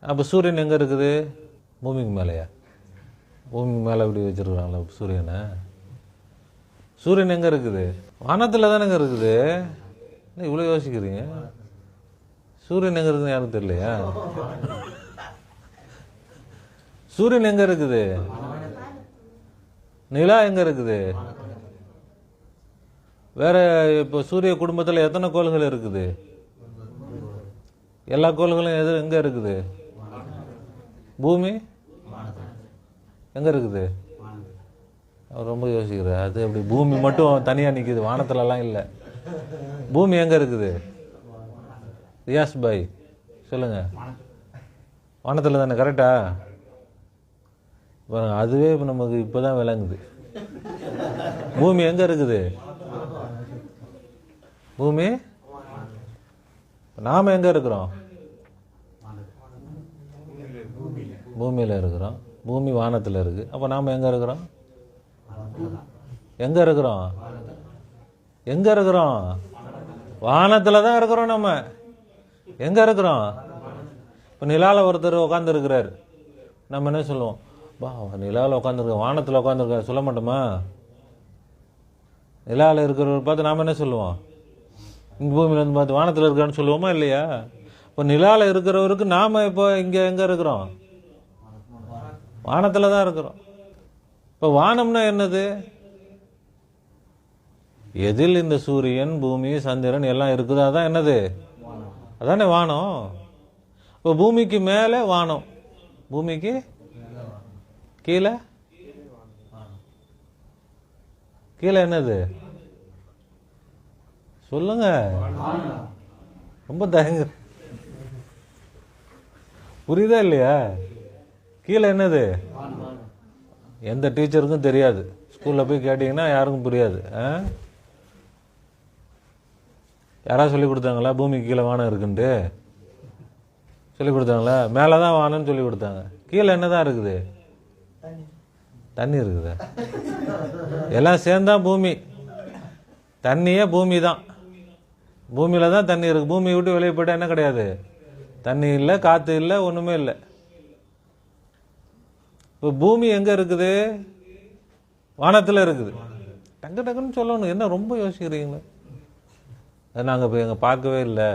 அப்போ சூரியன் எங்கே இருக்குது? பூமிக்கு மேலேயா? பூமிக்கு மேலே எப்படி வச்சுருக்காங்களா சூரியனை? சூரியன் எங்கே இருக்குது? வானத்தில் தானேங்க இருக்குது. என்ன இவ்வளோ யோசிக்கிறீங்க? சூரியன் எங்கே இருக்குதுன்னு யாரும் தெரியலையா? சூரியன் எங்கே இருக்குது? நிலா எங்க இருக்குது? வேற இப்போ சூரிய குடும்பத்தில் எத்தனை கோள்கள் இருக்குது? எல்லா கோள்களும் எங்க இருக்குது? பூமி எங்க இருக்குது? அவர் ரொம்ப யோசிக்கிறார். அது அப்படி பூமி மட்டும் தனியா நிக்குது, வானத்துலலாம் இல்லை. பூமி எங்க இருக்குது? ரியாஸ் பாய் சொல்லுங்க. வானத்தில் தானே, கரெக்டா? அதுவே நமக்கு இப்போதான் விளங்குது. பூமி எங்க இருக்குது? பூமி, நாம எங்க இருக்கிறோம்? பூமியில இருக்கிறோம். பூமி வானத்தில் இருக்கு. அப்ப நாம எங்க இருக்கிறோம்? எங்க இருக்கிறோம்? எங்க இருக்கிறோம்? வானத்துல தான் இருக்கிறோம். நம்ம எங்க இருக்கிறோம்? இப்ப நிலால ஒருத்தர் உட்கார்ந்து இருக்கிறார். நம்ம என்ன சொல்லுவோம்? பா, நிலாவில் உட்காந்துருக்க, வானத்தில் உட்காந்துருக்க சொல்ல மாட்டோமா? நிலாவில் இருக்கிறவர் பார்த்து நாம என்ன சொல்லுவோம்? இந்த பூமியில இருந்து பார்த்து வானத்தில் இருக்கான்னு சொல்லுவோமா இல்லையா? இப்போ நிலாவில் இருக்கிறவருக்கு நாம இப்போ இங்க எங்க இருக்கிறோம்? வானத்துல தான் இருக்கிறோம். இப்போ வானம்னா என்னது? எதில் இந்த சூரியன், பூமி, சந்திரன் எல்லாம் இருக்குதோ அதான் என்னது? அதானே வானம். இப்போ பூமிக்கு மேலே வானம், பூமிக்கு கீழே கீழே என்னது சொல்லுங்க? ரொம்ப தயங்க, புரியுதா இல்லையா? கீழே என்னது? எந்த டீச்சருக்கும் தெரியாது. ஸ்கூல்ல போய் கேட்டீங்கன்னா யாருக்கும் புரியாது. யாராவது சொல்லி கொடுத்தாங்களா பூமிக்கு கீழே வானம் இருக்குன்ட்டு? சொல்லி கொடுத்தாங்களா? மேலதான் வானம்னு சொல்லி கொடுத்தாங்க. கீழே என்னதான் இருக்குது? தண்ணி இருக்குது. எல்லாம் சேர்ந்தா பூமி. தண்ணியே பூமி தான். பூமியில தான் தண்ணி இருக்கு. பூமியை விட்டு வெளியே போயிட்டா என்ன கிடையாது? தண்ணி இல்லை, காத்து இல்லை, ஒண்ணுமே இல்லை. இப்போ பூமி எங்க இருக்குது? வானத்துல இருக்குது. டக்கு டக்குன்னு சொல்லணும். என்ன ரொம்ப யோசிக்கிறீங்களா? நாங்க போய் எங்க பார்க்கவே இல்லை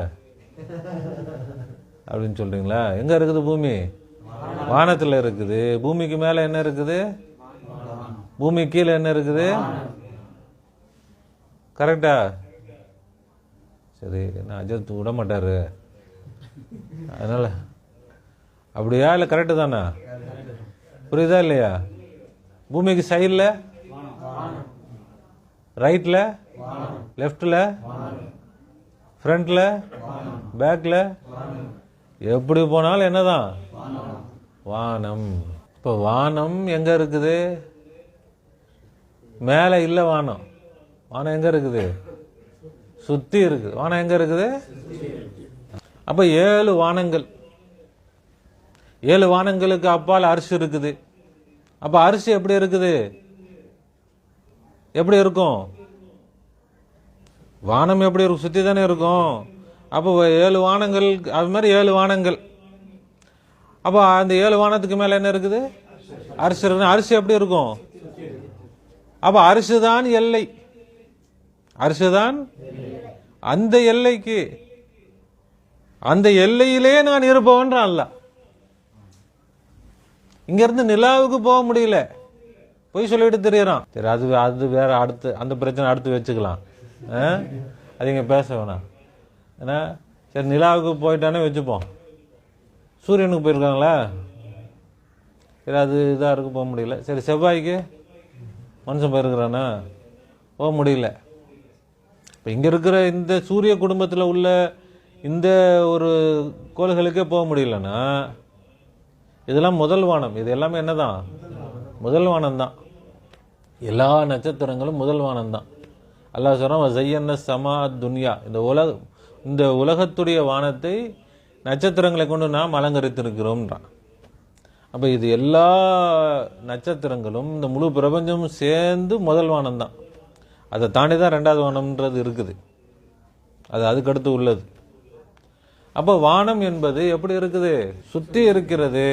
அப்படின்னு சொல்றீங்களா? எங்க இருக்குது பூமி? வானத்துல இருக்குது. பூமிக்கு மேல என்ன இருக்குது? பூமி கீழே என்ன இருக்குது? கரெக்டா? சரி, நான் அஜித் விட மாட்டாரு, அதனால அப்படியா? இல்லை கரெக்டு தானே? புரியுதா இல்லையா? பூமிக்கு சைடில், ரைட்ல, லெஃப்ட்ல, ஃப்ரண்ட்ல, பேக்ல, எப்படி போனாலும் என்னதான்? வானம். இப்போ வானம் எங்க இருக்குது? மேல இல்ல வானம். வானம் எங்க இருக்குது? சுத்தி இருக்குது. வானம் எங்க இருக்குது? அப்ப 7 வானங்கள். 7 வானங்களுக்கு அப்பால் அரிசி இருக்குது. அப்ப அரிசி எப்படி இருக்குது? எப்படி இருக்கும்? வானம் எப்படி இருக்கும்? சுத்தி தானே இருக்கும். அப்போ 7 வானங்கள், அது மாதிரி 7 வானங்கள். அப்போ அந்த 7 வானத்துக்கு மேல என்ன இருக்குது? அரிசி இருக்கு. அரிசி எப்படி இருக்கும்? அப்ப அரிசிதான் எல்லை. அரிசிதான் அந்த எல்லைக்கு, அந்த எல்லையிலே நான் இருப்பவன் அல்ல. இங்க இருந்து நிலாவுக்கு போக முடியல, போய் சொல்லிட்டு தெரியறான். சரி, அது வேற. அடுத்து அந்த பிரச்சனை அடுத்து வச்சுக்கலாம். அது இங்க பேச வேணாம். ஏன்னா சரி, நிலாவுக்கு போயிட்டானே வச்சுப்போம். சூரியனுக்கு போயிருக்காங்களா? சரி, அது இதா இருக்கு, போக முடியல. சரி, செவ்வாய்க்கு மனுஷன் போயிருக்கிறானா? போக முடியல. இப்போ இங்க இருக்கிற இந்த சூரிய குடும்பத்தில் உள்ள இந்த ஒரு கோள்களுக்கே போக முடியலன்னா, இதெல்லாம் முதல் வானம். இது எல்லாமே என்னதான்? முதல் வானம் தான். எல்லா நட்சத்திரங்களும் முதல் வானம் தான். அல்லாஹ் சொல்றான், ஜய்யன்னா ஸமா துன்யா, இந்த உலகத்துடைய வானத்தை நட்சத்திரங்களை கொண்டு நாம் அலங்கரித்திருக்கிறோம்ன்றான். அப்ப இது எல்லா நட்சத்திரங்களும், இந்த முழு பிரபஞ்சமும் சேர்ந்து முதல் வானம் தான். அதை தாண்டி தான் 2வது வானம்ன்றது இருக்குது. அது அதுக்கடுத்து உள்ளது. அப்ப வானம் என்பது எப்படி இருக்குது? சுத்தி இருக்கிறது.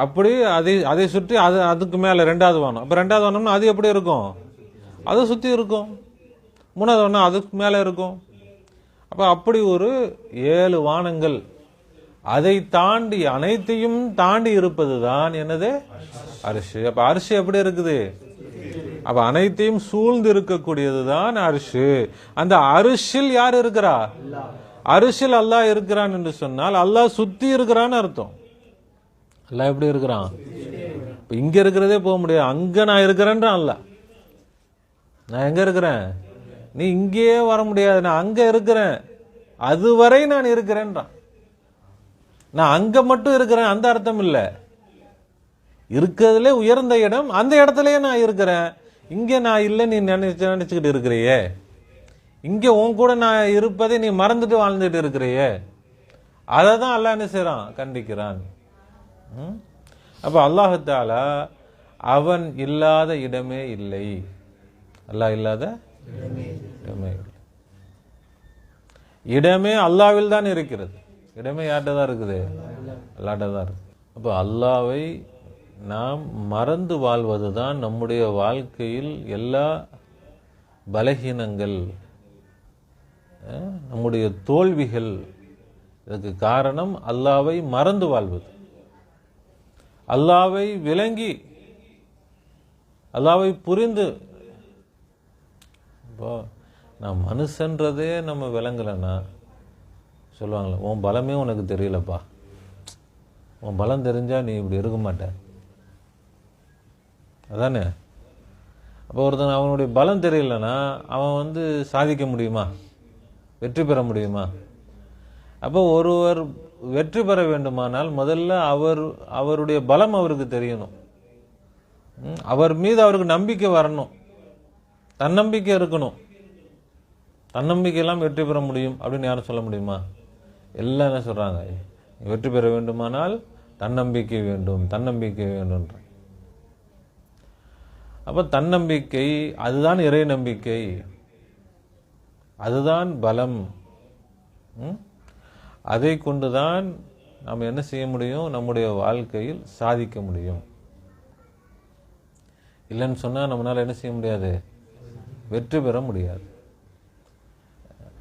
அப்படி அதை சுற்றி அதுக்கு மேல 2வது வானம். அப்ப 2வது வானம்னா அது எப்படி இருக்கும்? அதை சுத்தி இருக்கும். 3வது வானம் அதுக்கு மேல இருக்கும். அப்ப அப்படி ஒரு 7 வானங்கள், அதை தாண்டி அனைத்தையும் தாண்டி இருப்பது தான் என்னது? அரிசி. அப்ப அரிசி எப்படி இருக்குது? அப்ப அனைத்தையும் சூழ்ந்து இருக்கக்கூடியதுதான் அரிஷு. அந்த அரிஷில் யார் இருக்கிறா? அரிஷில் அல்லாஹ் இருக்கிறான் என்று சொன்னால் அல்லாஹ் சுத்தி இருக்கிறான்னு அர்த்தம். அல்லாஹ் எப்படி இருக்கிறான்? இங்க இருக்கிறதே போக முடியாது, அங்க நான் இருக்கிறேன்றான் அல்லாஹ். நான் எங்க இருக்கிறேன்? நீ இங்கேயே வர முடியாது, நான் அங்க இருக்கிறேன், அதுவரை நான் இருக்கிறேன்றான். நான் அங்க மட்டும் இருக்கிறேன் அந்த அர்த்தம் இல்ல. இருக்கிறதுல உயர்ந்த இடம், அந்த இடத்துலயே நான் இருக்கிறேன். இங்க நான் இல்லை நீ நினைச்சுக்கிட்டு இருக்கிறியே, இங்க உன் கூட நான் இருப்பதை நீ மறந்துட்டு வாழ்ந்துட்டு இருக்கிறியே, அதை தான் அல்லாஹ் என்ன செய்றான்? கண்டிக்கிறான். அப்ப அல்லாஹ் தஆலா அவன் இல்லாத இடமே இல்லை. அல்லாஹ் இல்லாத இடமே இல்லை. இடமே அல்லாஹ்வில் தான் இருக்கிறது. இடமே யார்கிட்ட தான் இருக்குது? அல்லாஹ்ட்ட தான் இருக்கு. அப்ப அல்லாஹ்வை நாம் மறந்து வாழ்வதுதான் நம்முடைய வாழ்க்கையில் எல்லா பலகீனங்கள், நம்முடைய தோல்விகள், இதுக்கு காரணம் அல்லாஹ்வை மறந்து வாழ்வது. அல்லாஹ்வை விளங்கி அல்லாஹ்வை புரிந்து, இப்போ நான் மனுஷன்றதே நம்ம விளங்கலைன்னா சொல்லுவாங்களே, உன் பலமே உனக்கு தெரியலப்பா, உன் பலம் தெரிஞ்சா நீ இப்படி இருக்க மாட்ட, அதானே? அப்போ ஒருத்தன் அவனுடைய பலம் தெரியலன்னா அவன் சாதிக்க முடியுமா? வெற்றி பெற முடியுமா? அப்போ ஒருவர் வெற்றி பெற வேண்டுமானால் முதல்ல அவருடைய பலம் அவருக்கு தெரியணும், அவர் மீது அவருக்கு நம்பிக்கை வரணும், தன்னம்பிக்கை இருக்கணும். தன்னம்பிக்கை எல்லாம் வெற்றி பெற முடியும் அப்படின்னு யாரும் சொல்ல முடியுமா? எல்லாம் என்ன சொல்றாங்க? வெற்றி பெற வேண்டுமானால் தன்னம்பிக்கை வேண்டும், தன்னம்பிக்கை வேண்டும். அப்ப தன்னம்பிக்கை அதுதான் இறை நம்பிக்கை, அதுதான் பலம். அதை கொண்டுதான் நாம் என்ன செய்ய முடியும்? நம்முடைய வாழ்க்கையில் சாதிக்க முடியும். இல்லைன்னு சொன்னா நம்மளால என்ன செய்ய முடியாது? வெற்றி பெற முடியாது.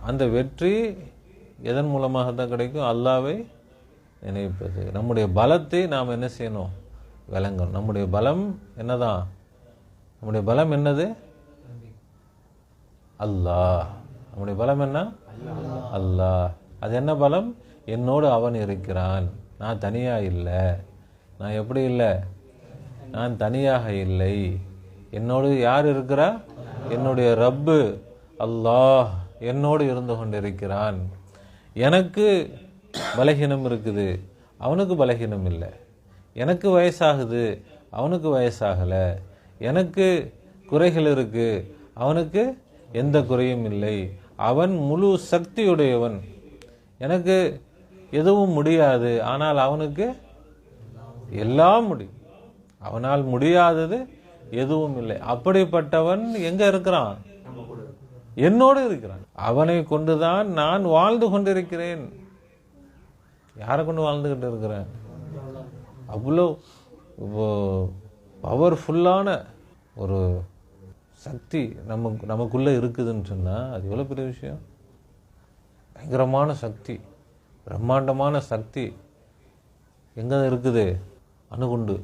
அந்த வெற்றி எதன் மூலமாக தான் கிடைக்கும்? அல்லாஹ்வை நினைப்பது. நம்முடைய பலத்தை நாம் என்ன செய்யணும்? விளங்கணும். நம்முடைய பலம் என்னதான்? நம்முடைய பலம் என்னது? அல்லாஹ். நம்முடைய பலம் என்ன? அல்லாஹ். அது என்ன பலம்? என்னோடு அவன் இருக்கிறான், நான் தனியா இல்லை. நான் எப்படி இல்லை? நான் தனியாக இல்லை. என்னோடு யார் இருக்கிறா? என்னுடைய ரப்பு அல்லாஹ் என்னோடு இருந்து கொண்டிருக்கிறான். எனக்கு பலகீனம் இருக்குது, அவனுக்கு பலகீனம் இல்லை. எனக்கு வயசாகுது, அவனுக்கு வயசாகலை. எனக்கு குறைகள் இருக்கு, அவனுக்கு எந்த குறையும் இல்லை. அவன் முழு சக்தியுடையவன். எனக்கு எதுவும் முடியாது, ஆனால் அவனுக்கு எல்லாம் முடியும். அவனால் முடியாதது எதுவும் இல்லை. அப்படிப்பட்டவன் எங்க இருக்கிறான்? என்னோடு இருக்கிறான். அவனை கொண்டுதான் நான் வாழ்ந்து கொண்டிருக்கிறேன். யாரை கொண்டு வாழ்ந்துகிட்டு இருக்கிறேன்? அவ்வளோ பவர்ஃபுல்லான ஒரு சக்தி நமக்குள்ள இருக்குதுன்னு சொன்னா அது எவ்வளவு பெரிய விஷயம். பயங்கரமான சக்தி, பிரம்மாண்டமான சக்தி எங்க இருக்குது? அணுகுண்டு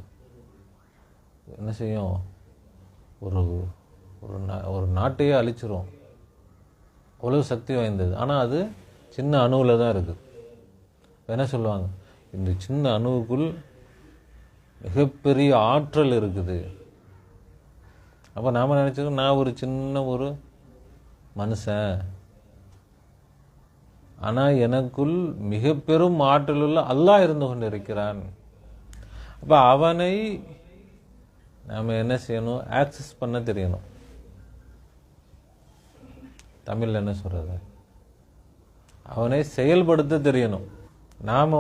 என்ன செய்யும்? ஒரு நாட்டையே அழிச்சிரும். அவ்வளவு சக்தி வாய்ந்தது. ஆனால் அது சின்ன அணுவில் தான் இருக்குது. என்ன சொல்லுவாங்க? இந்த சின்ன அணுவுக்குள் மிகப்பெரிய ஆற்றல் இருக்குது. அப்போ நாம் நினச்சிக்கோம், நான் ஒரு சின்ன ஒரு மனுஷன், ஆனால் எனக்குள் மிக பெரும் ஆற்றல் உள்ள அல்லாஹ் இருந்து கொண்டு இருக்கிறான். அப்போ அவனை நாம் என்ன செய்யணும்? ஆக்சஸ் பண்ண தெரியணும். தமிழில் என்ன சொல்றது? அவனை செயல்படுத்த தெரியணும். நாம்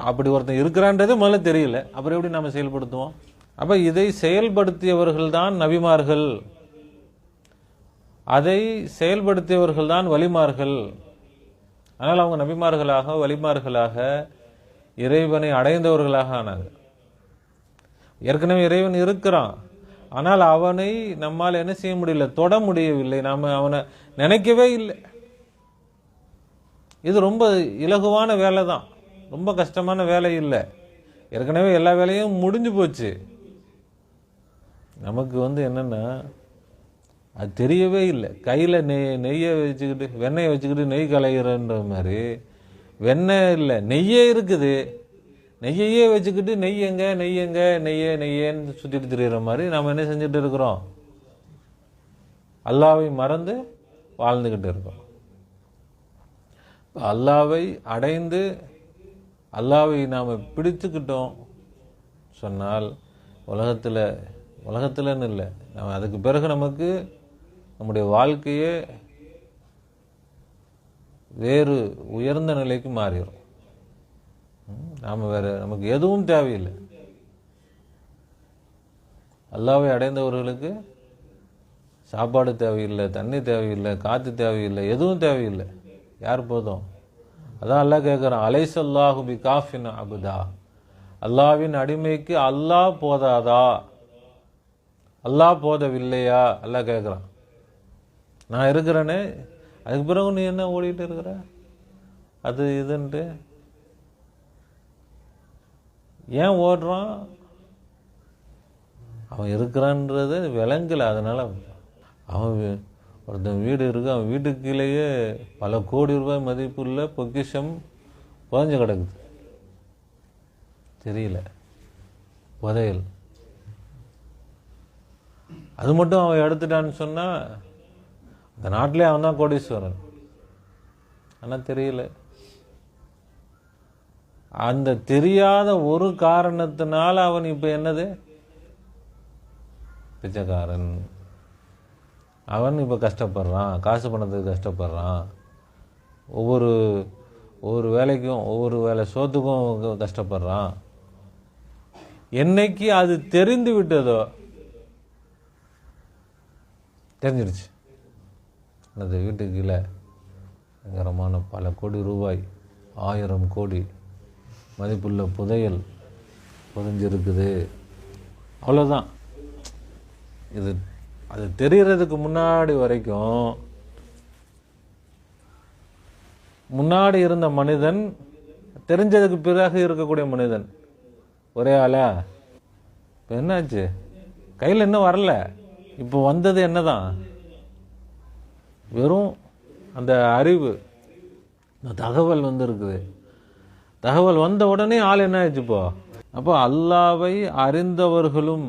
அப்படி ஒருத்தன் இருக்கிறான்றது முதல்ல தெரியல, அப்புறம் எப்படி நாம் செயல்படுத்துவோம்? அப்போ இதை செயல்படுத்தியவர்கள் தான் நபிமார்கள், அதை செயல்படுத்தியவர்கள் தான் வலிமார்கள். ஆனால் அவங்க நபிமார்களாக வலிமார்களாக இறைவனை அடைந்தவர்களாக ஆனாங்க. ஏற்கனவே இறைவன் இருக்கிறான், ஆனால் அவனை நம்மால் என்ன செய்ய முடியல? தொட முடியவில்லை. நாம் அவனை நினைக்கவே இல்லை. இது ரொம்ப இலகுவான வேலை தான், ரொம்ப கஷ்டமான வேலை இல்லை. ஏற்கனவே எல்லா வேலையும் முடிஞ்சு போச்சு. நமக்கு என்னன்னா அது தெரியவே இல்லை. கையில் நெய்யை வச்சுக்கிட்டு வெண்ணெயை வச்சுக்கிட்டு நெய் கலைகிறன்ற மாதிரி வெண்ணெய் இல்லை, நெய்யே இருக்குது. நெய்யையே வச்சுக்கிட்டு நெய்யேன்னு சுற்றிட்டு திரிகிற மாதிரி நாம் என்ன செஞ்சுட்டு இருக்கிறோம்? அல்லாவை மறந்து வாழ்ந்துக்கிட்டு இருக்கோம். அல்லாவை அடைந்து அல்லாவை நாம் பிடித்துக்கிட்டோம் சொன்னால் உலகத்தில்னு இல்லை, நம்ம அதுக்கு பிறகு நமக்கு நம்முடைய வாழ்க்கையே வேறு உயர்ந்த நிலைக்கு மாறிடும். நமக்கு எதுவும் தேவையில்லை. அல்லாவை அடைந்தவர்களுக்கு சாப்பாடு தேவையில்லை, தண்ணி தேவையில்லை, காற்று தேவையில்லை, எதுவும் தேவையில்லை. யார் போதும்? அதான் அல்லாஹ் கேட்குறான், அலைஸல்லாஹு பி காஃபின் அபுதா, அல்லாவின் அடிமைக்கு அல்லாஹ் போதாதா? அல்லாஹ் போதவில்லையா? அல்லாஹ் கேட்குறான். நான் இருக்கிறேனே, அதுக்கு பிறகு நீ என்ன ஓடிட்டு இருக்கிற அது இதுன்ட்டு ஏன் ஓடுறான்? அவன் இருக்கிறான்றது விளங்கலை. அதனால் அவன் ஒருத்தன் வீடு இருக்கு, அவன் வீட்டுக்கு கீழேயே பல கோடி ரூபாய் மதிப்புள்ள பொக்கிஷம் புதைஞ்சு கிடக்குது. தெரியல, புதையல். அது மட்டும் அவன் எடுத்துட்டான்னு சொன்னால் அந்த நாட்டிலே அவன் தான் கோடீஸ்வரன். ஆனால் தெரியல. அந்த தெரியாத ஒரு காரணத்தினால அவன் இப்போ என்னது? பிச்சைக்காரன். அவன் இப்போ கஷ்டப்படுறான், காசு பணத்துக்கு கஷ்டப்படுறான், ஒவ்வொரு வேலைக்கும் ஒவ்வொரு வேலை சோத்துக்கும் கஷ்டப்படுறான். என்னைக்கு அது தெரிந்து விட்டதோ, தெரிஞ்சிடுச்சு, அது வீட்டுக்கு கீழே பயங்கரமான பல கோடி ரூபாய், 1000 கோடி மதிப்புள்ள புதையல் புதைஞ்சிருக்குது. அவ்வளோதான். அது தெரிகிறதுக்கு முன்னாடி வரைக்கும் முன்னாடி இருந்த மனிதன், தெரிஞ்சதுக்கு பிறகு இருக்கக்கூடிய மனிதன் ஒரே ஆளா? இப்போ என்னாச்சு? கையில் இன்னும் வரல. இப்போ வந்தது என்னதான்? வெறும் அந்த அறிவு, இந்த தகவல் இருக்குது. தகவல் வந்த உடனே ஆள் என்ன ஆயிடுச்சுப்போ? அப்போ அல்லாவை அறிந்தவர்களும்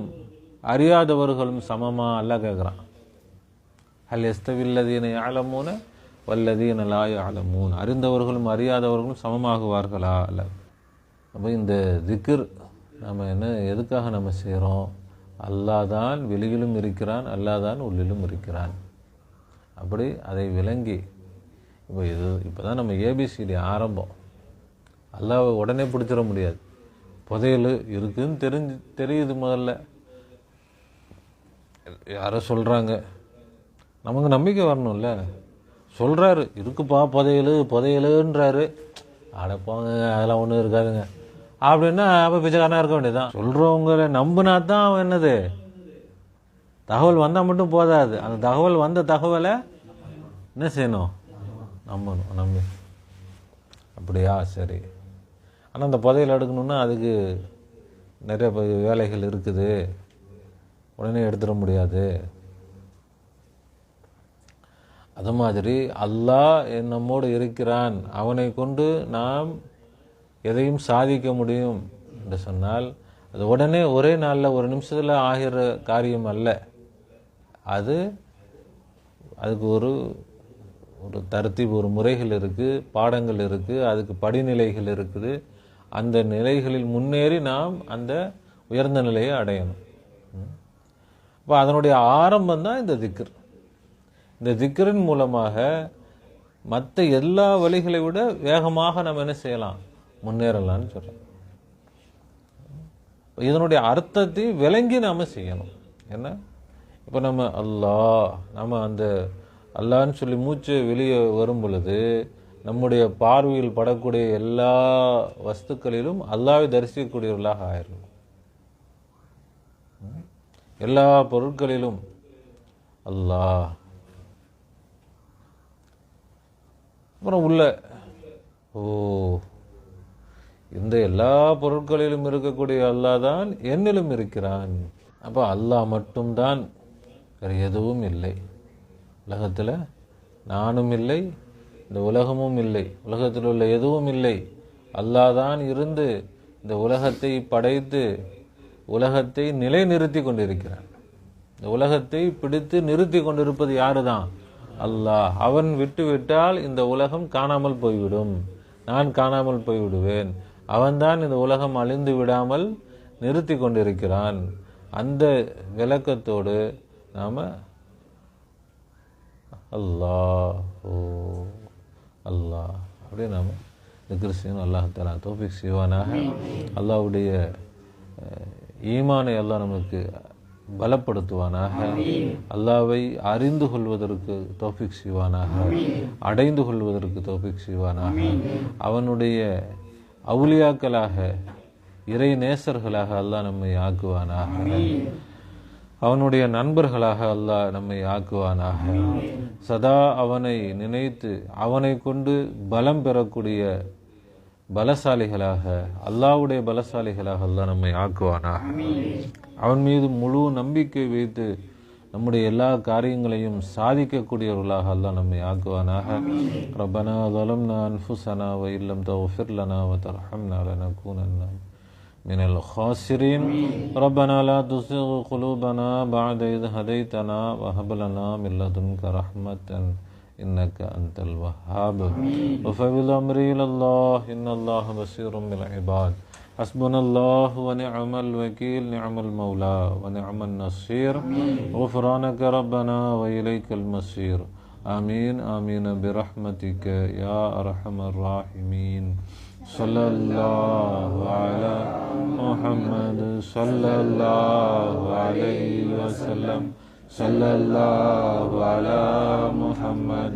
அறியாதவர்களும் சமமா? அல்லாஹ் கேட்குறான். ஹல் யஸ்தவில்லதீன யஅலமூன வல்லதீன லா யஅலமூன், அறிந்தவர்களும் அறியாதவர்களும் சமமாகுவார்களா? அல்ல. அப்போ இந்த திக்ர் நம்ம எதுக்காக நம்ம செய்கிறோம்? அல்லாஹ் தான் வெளியிலும் இருக்கிறான், அல்லாஹ் தான் உள்ளிலும் இருக்கிறான். அப்படி அதை விளங்கி இப்போ தான் நம்ம ஏபிசிடி ஆரம்பம். அல்லாஹ்வை உடனே பிடிச்சிட முடியாது. புதையல் இருக்குதுன்னு தெரியுது. முதல்ல யாரோ சொல்கிறாங்க, நமக்கு நம்பிக்கை வரணும்ல. சொல்கிறாரு, இருக்குப்பா புதையலுன்றாரு. போங்க, அதெல்லாம் ஒன்றும் இருக்காதுங்க அப்படின்னா அப்போ பிச்சைக்காரனாக இருக்க வேண்டியதுதான். சொல்கிறவங்களை நம்பினா தான் அவன் என்னது? தகவல் வந்தால் மட்டும் போதாது, அந்த தகவல் வந்த தகவலை என்ன செய்யணும்? நம்பி அப்படியா, சரி. ஆனால் அந்த புதையல் எடுக்கணுன்னா அதுக்கு நிறைய வேலைகள் இருக்குது, உடனே எடுத்துட முடியாது. அது மாதிரி அல்லாஹ் நம்மோடு இருக்கிறான், அவனை கொண்டு நாம் எதையும் சாதிக்க முடியும் என்று சொன்னால் அது உடனே ஒரே நாளில் ஒரு நிமிஷத்தில் ஆகிற காரியம் அல்ல. அதுக்கு ஒரு தர்த்தீப், ஒரு முறைகள் இருக்குது, பாடங்கள் இருக்குது, அதுக்கு படிநிலைகள் இருக்குது. அந்த நிலைகளில் முன்னேறி நாம் அந்த உயர்ந்த நிலையை அடையணும். இப்போ அதனுடைய ஆரம்பம் தான் இந்த திக்ர். இந்த திக்ரின் மூலமாக மற்ற எல்லா வழிகளை விட வேகமாக நம்ம என்ன செய்யலாம்? முன்னேறலாம்னு சொல்கிறோம். இதனுடைய அர்த்தத்தை விளங்கி நாம் செய்யணும். என்ன? இப்போ நம்ம அந்த அல்லான்னு சொல்லி மூச்சு வெளியே வரும் பொழுது நம்முடைய பார்வையில் படக்கூடிய எல்லா வஸ்துக்களிலும் அல்லாவை தரிசிக்கக்கூடியவர்களாக ஆயிரும். எல்லா பொருட்களிலும் அல்லாஹ். அப்புறம் இந்த எல்லா பொருட்களிலும் இருக்கக்கூடிய அல்லாஹ் தான் என்னிலும் இருக்கிறான். அப்போ அல்லாஹ் மட்டும்தான், வேறு எதுவும் இல்லை. உலகத்தில் நானும் இல்லை, இந்த உலகமும் இல்லை, உலகத்தில் உள்ள எதுவும் இல்லை. அல்லாஹ் தான் இருந்து இந்த உலகத்தை படைத்து உலகத்தை நிலைநிறுத்தி கொண்டிருக்கிறான். இந்த உலகத்தை பிடித்து நிறுத்தி கொண்டிருப்பது யாரு தான்? அல்லாஹ். அவன் விட்டுவிட்டால் இந்த உலகம் காணாமல் போய்விடும், நான் காணாமல் போய்விடுவேன். அவன்தான் இந்த உலகம் அழிந்து விடாமல் நிறுத்தி கொண்டிருக்கிறான். அந்த விளக்கத்தோடு நாம் அல்லாஹ் அல்லாஹ் அப்படியே நாம் திக்ர் செய்யணும். அல்லாஹ் தஆலா தௌஃபீக் செய்வானாக. அல்லாஹ்வுடைய ஈமானை அல்லாஹ் நமக்கு பலப்படுத்துவானாக. அல்லாஹ்வை அறிந்து கொள்வதற்கு தௌஃபீக் செய்வானாக, அடைந்து கொள்வதற்கு தௌஃபீக் செய்வானாக. அவனுடைய அவுலியாக்களாக, இறை நேசர்களாக அல்லாஹ் நம்மை ஆக்குவானாக. அவனுடைய நண்பர்களாக அல்லாஹ் நம்மை ஆக்குவானாக. சதா அவனை நினைத்து அவனை கொண்டு பலம் பெறக்கூடிய பலசாலிகளாக, அல்லாஹ்வுடைய பலசாலிகளாக அல்லாஹ் நம்மை ஆக்குவானாக. அவன் மீது முழு நம்பிக்கை வைத்து நம்முடைய எல்லா காரியங்களையும் சாதிக்கக்கூடியவர்களாக அல்லாஹ் நம்மை ஆக்குவானாக. ரப்பனா ஸலம்னா அன்ஃபுஸனா வ இல்லம் தக்ஃபிர் லனா வ தர்ஹம்னா லனகூனன்ன மினல் خاسرين. ربنا لا تزغ قلوبنا بعد إذ هديتنا وهب لنا من لدنك رحمة إنك أنت الوهاب. وفوض أمري إلى الله إن الله بصير بالعباد. حسبنا الله ونعم الوكيل، نعم المولى ونعم النصير. غفرانك ربنا وإليك المصير. آمين آمين برحمتك يا أرحم الراحمين. صلى الله على محمد صلى الله عليه وسلم. صلى الله على محمد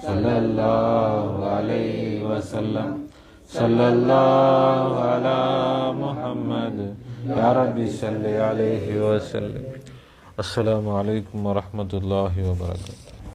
صلى الله عليه وسلم. صلى الله على محمد يا ربي صل عليه وسلم. السلام عليكم ورحمة الله وبركاته.